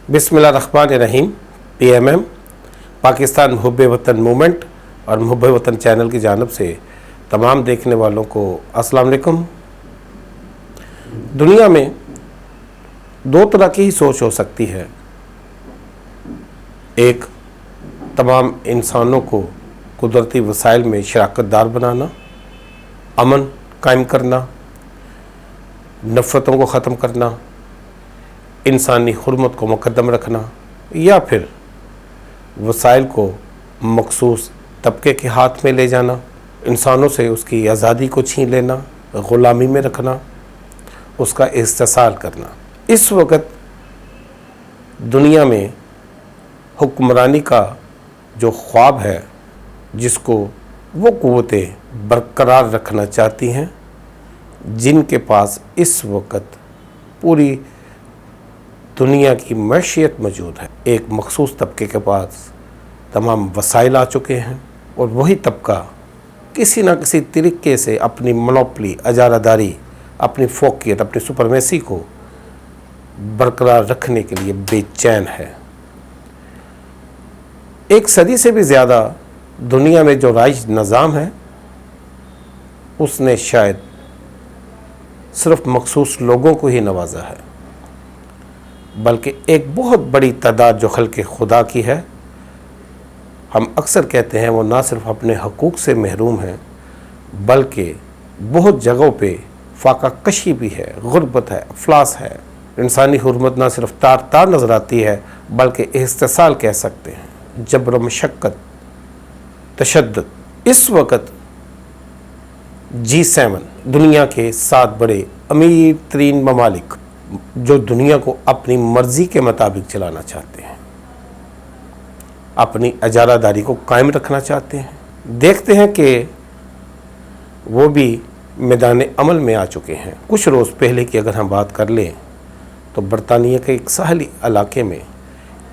बिस्मिल्लाहिर्रहमानिर्रहीम। PMM पाकिस्तान मुहब्ब वतन movement और मुहब्ब वतन चैनल की जानिब से तमाम देखने वालों को अस्सलाम वालेकुम। दुनिया में दो तरह की ही सोच हो सकती है। एक, तमाम इंसानों को कुदरती वसाइल में शराकतदार बनाना, अमन कायम करना, नफ़रतों को ख़त्म करना, इंसानी हुर्मत को मुक़द्दम रखना, या फिर वसाइल को मखसूस तबके के हाथ में ले जाना, इंसानों से उसकी आज़ादी को छीन लेना, ग़ुलामी में रखना, उसका इस्तेसाल करना। इस वक्त दुनिया में हुक्मरानी का जो ख्वाब है, जिसको वो क़ुव्वतें बरकरार रखना चाहती हैं, जिनके पास इस वक्त पूरी दुनिया की मैशियत मौजूद है। एक मखसूस तबके के पास तमाम वसाइल आ चुके हैं और वही तबका किसी न किसी तरीके से अपनी मोनोपली, अजारादारी, अपनी फोकियत, अपनी सुपरमेसी को बरकरार रखने के लिए बेचैन है। एक सदी से भी ज़्यादा दुनिया में जो राइज निज़ाम है, उसने शायद सिर्फ मखसूस लोगों को ही नवाजा है, बल्कि एक बहुत बड़ी तादाद जो खल्क़े खुदा की है। हम अक्सर कहते हैं वो ना सिर्फ अपने हकूक़ से महरूम हैं, बल्कि बहुत जगहों पे फाका कशी भी है, गुर्बत है, अफलास है। इंसानी हुर्मत ना सिर्फ तार तार नज़र आती है, बल्कि इस्तेसाल कह सकते हैं, जबर मशक्क़त, तशद्दुद। इस वक्त G7 दुनिया के 7 बड़े अमीर तरीन ममालिक जो दुनिया को अपनी मर्ज़ी के मुताबिक चलाना चाहते हैं, अपनी अजारादारी को कायम रखना चाहते हैं, देखते हैं कि वो भी मैदान अमल में आ चुके हैं। कुछ रोज़ पहले की अगर हम बात कर लें तो बरतानिया के एक साहली इलाके में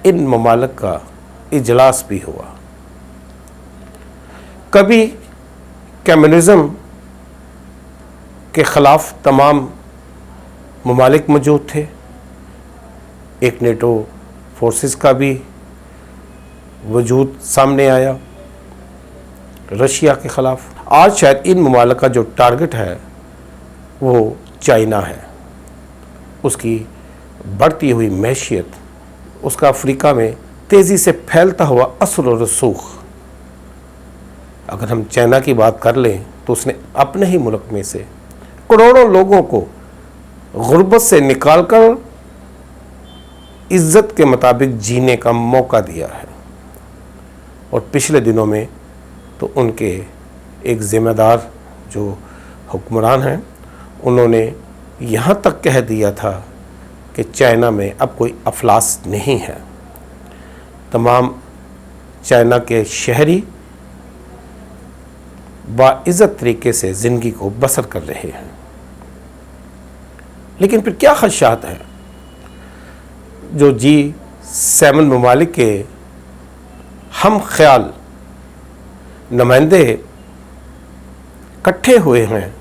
इन ममालिक का इजलास भी हुआ। कभी कम्युनिज़म के ख़िलाफ़ तमाम ममालिक मौजूद थे, एक नेटो फोर्सेस का भी वजूद सामने आया रशिया के ख़िलाफ़। आज शायद इन ममालिक का जो टारगेट है वो चाइना है। उसकी बढ़ती हुई मैशियत, उसका अफ्रीका में तेज़ी से फैलता हुआ असर और रसूख। अगर हम चाइना की बात कर लें तो उसने अपने ही मुल्क में से करोड़ों लोगों को गुर्बत से निकालकर इज़्ज़त के मुताबिक जीने का मौका दिया है। और पिछले दिनों में तो उनके एक ज़िम्मेदार जो हुक्मरान हैं, उन्होंने यहाँ तक कह दिया था कि चाइना में अब कोई अफलास नहीं है। तमाम चाइना के शहरी बाइज़्ज़त तरीके से ज़िंदगी को बसर कर रहे हैं। लेकिन फिर क्या ख़दशात हैं? जो G7 ममालिक के हम ख्याल नुमाइंदे इकट्ठे हुए हैं,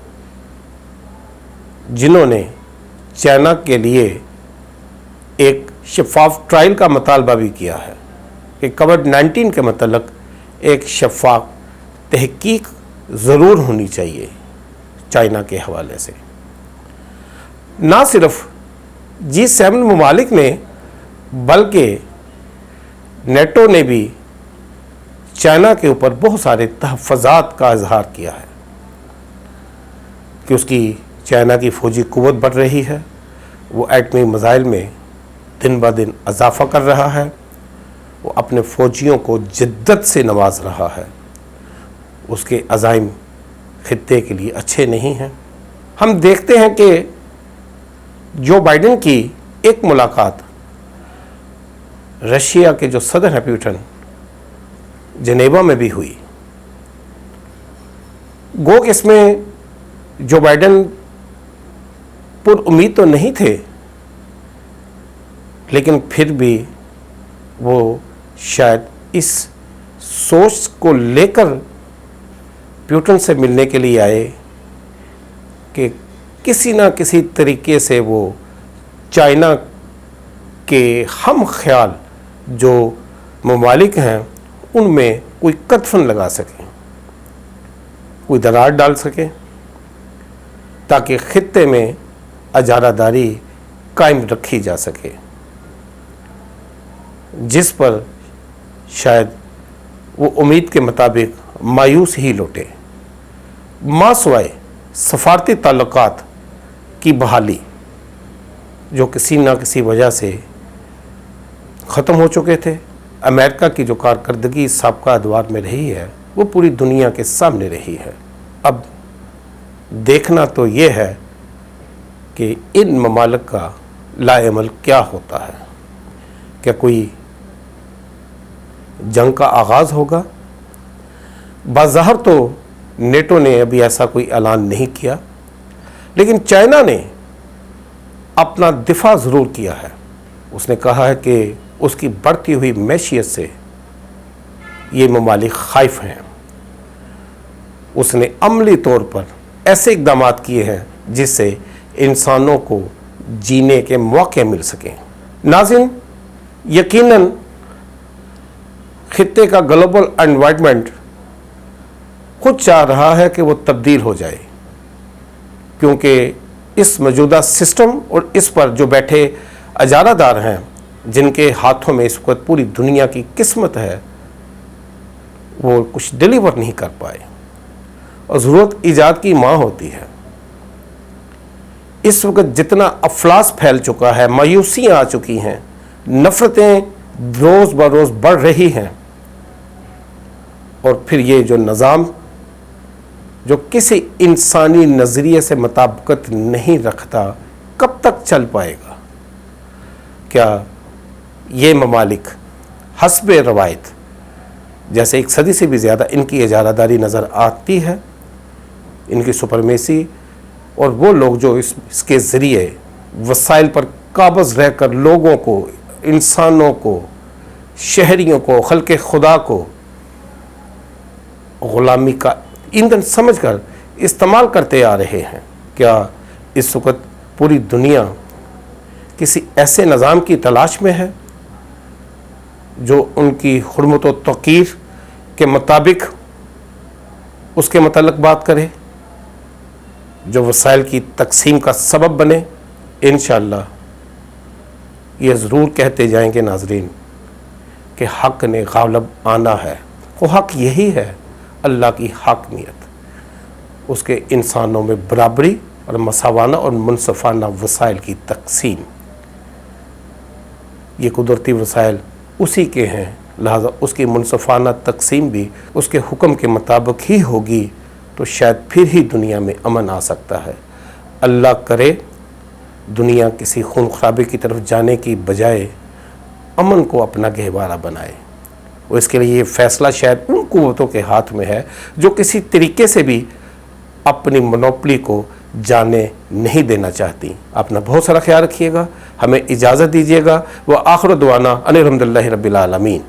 जिन्होंने चाइना के लिए एक शफाफ ट्रायल का मुतालबा भी किया है कि कोविड-19 के मतलब एक शफाफ तहकीक ज़रूर होनी चाहिए चाइना के हवाले से। ना सिर्फ G7 ममालिक ने, बल्कि नेटो ने भी चाइना के ऊपर बहुत सारे तहफ़्फ़ुज़ात का इजहार किया है कि उसकी चाइना की फ़ौजी क़ुव्वत बढ़ रही है, वो एटमी मिसाइल में दिन ब दिन इजाफ़ा कर रहा है, वो अपने फ़ौजियों को जिद्दत से नवाज रहा है, उसके अज़ाइम ख़ित्ते के लिए अच्छे नहीं हैं। हम देखते हैं कि जो बाइडेन की एक मुलाकात रशिया के जो सदर हैं पुतिन, जनेवा में भी हुई। गो कि इसमें जो बाइडेन पुर उम्मीद तो नहीं थे, लेकिन फिर भी वो शायद इस सोच को लेकर पुतिन से मिलने के लिए आए कि किसी ना किसी तरीके से वो चाइना कि हम ख्याल जो ममालिक हैं उनमें कोई कदफन लगा सकें, कोई दरार डाल सके, ताकि खित्ते में अजारादारी कायम रखी जा सके, जिस पर शायद वो उम्मीद के मुताबिक मायूस ही लौटे। मासवाए सफारती ताल्लुकात की बहाली जो किसी न किसी वजह से ख़त्म हो चुके थे, अमेरिका की जो कारकर्दगी साबका अदवार में रही है वो पूरी दुनिया के सामने रही है। अब देखना तो ये है कि इन ममालिक का लाएमल क्या होता है। क्या कोई जंग का आगाज़ होगा? बाज़ाहिर तो नेटो ने अभी ऐसा कोई ऐलान नहीं किया, लेकिन चाइना ने अपना दिफा ज़रूर किया है। उसने कहा है कि उसकी बढ़ती हुई मैशियत से ये ममालिक खाइफ हैं। उसने अमली तौर पर ऐसे इक़दाम किए हैं जिससे इंसानों को जीने के मौके मिल सकें। नाज़रीन, यकीनन खित्ते का ग्लोबल एनवायरनमेंट खुद चाह रहा है कि वो तब्दील हो जाए, क्योंकि इस मौजूदा सिस्टम और इस पर जो बैठे अजारादार हैं, जिनके हाथों में इस वक्त पूरी दुनिया की किस्मत है, वो कुछ डिलीवर नहीं कर पाए और ज़रूरत ईजाद की माँ होती है। इस वक्त जितना अफलास फैल चुका है, मायूसियाँ आ चुकी हैं, नफ़रतें रोज़ ब रोज़ बढ़ रही हैं, और फिर ये जो निज़ाम जो किसी इंसानी नज़रिए से मुताबिकत नहीं रखता, कब तक चल पाएगा? क्या ये ममालिक हस्ब रवायत, जैसे 1 सदी से भी ज़्यादा इनकी इजारादारी नज़र आती है, इनकी सुपरमेसी, और वो लोग जो इसके ज़रिए वसाइल पर काबज़ रहकर लोगों को, इंसानों को, शहरियों को, खल्क़े खुदा को ग़ुलामी का ईंधन समझकर इस्तेमाल करते आ रहे हैं। क्या इस वक्त पूरी दुनिया किसी ऐसे निज़ाम की तलाश में है जो उनकी हुर्मत व तौक़ीर के मुताबिक उसके मतलब बात करे, जो वसाइल की तकसीम का सबब बने? इंशाअल्लाह ये ज़रूर कहते जाएंगे नाज़रीन कि हक़ ने गालिब आना है। वो हक़ यही है, अल्लाह की हाकमियत, उसके इंसानों में बराबरी और मसावाना और मुनसफ़ाना वसाइल की तकसीम। ये कुदरती वसाइल उसी के हैं, लिहाजा उसकी मुनसफ़ाना तकसीम भी उसके हुक्म के मुताबिक ही होगी, तो शायद फिर ही दुनिया में अमन आ सकता है। अल्लाह करे दुनिया किसी खून खराबे की तरफ जाने की बजाय अमन को अपना गहवारा बनाए, और इसके लिए ये फ़ैसला शायद उन कुव्वतों के हाथ में है जो किसी तरीके से भी अपनी मोनोपली को जाने नहीं देना चाहती। अपना बहुत सारा ख्याल रखिएगा, हमें इजाज़त दीजिएगा। व आखिर दुआना अनिल हम्दुलिल्लाहि रब्बिल आलमीन।